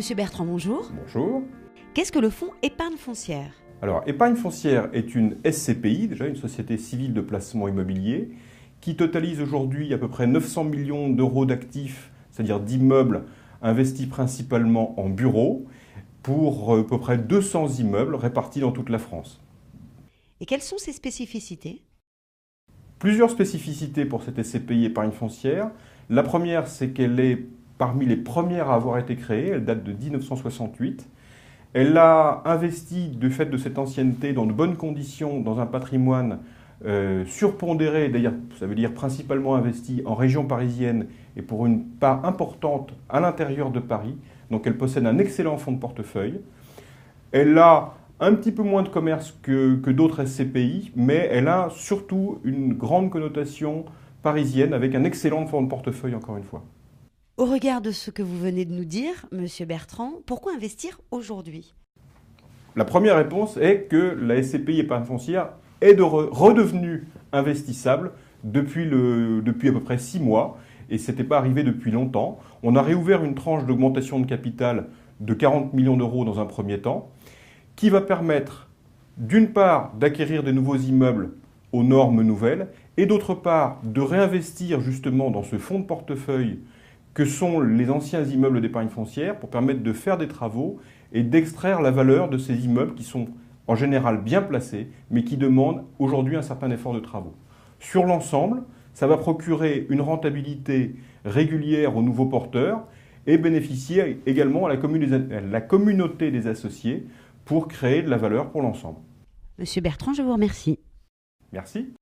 Monsieur Bertrand, bonjour. Bonjour. Qu'est-ce que le fonds épargne foncière? Alors, épargne foncière est une SCPI, déjà une société civile de placement immobilier, qui totalise aujourd'hui à peu près 900 millions d'euros d'actifs, c'est-à-dire d'immeubles investis principalement en bureaux, pour à peu près 200 immeubles répartis dans toute la France. Et quelles sont ses spécificités? Plusieurs spécificités pour cette SCPI épargne foncière. La première, c'est qu'elle est parmi les premières à avoir été créée, elle date de 1968. Elle a investi, du fait de cette ancienneté, dans de bonnes conditions, dans un patrimoine surpondéré, d'ailleurs, ça veut dire principalement investi en région parisienne et pour une part importante à l'intérieur de Paris. Donc elle possède un excellent fonds de portefeuille. Elle a un petit peu moins de commerce que d'autres SCPI, mais elle a surtout une grande connotation parisienne avec un excellent fonds de portefeuille, encore une fois. Au regard de ce que vous venez de nous dire, Monsieur Bertrand, pourquoi investir aujourd'hui? La première réponse est que la SCPI épargne foncière est redevenue investissable depuis à peu près 6 mois, et ce n'était pas arrivé depuis longtemps. On a réouvert une tranche d'augmentation de capital de 40 millions d'euros dans un premier temps, qui va permettre d'une part d'acquérir de nouveaux immeubles aux normes nouvelles, et d'autre part de réinvestir justement dans ce fonds de portefeuille que sont les anciens immeubles d'épargne foncière pour permettre de faire des travaux et d'extraire la valeur de ces immeubles qui sont en général bien placés, mais qui demandent aujourd'hui un certain effort de travaux. Sur l'ensemble, ça va procurer une rentabilité régulière aux nouveaux porteurs et bénéficier également à la communauté des associés pour créer de la valeur pour l'ensemble. Monsieur Bertrand, je vous remercie. Merci.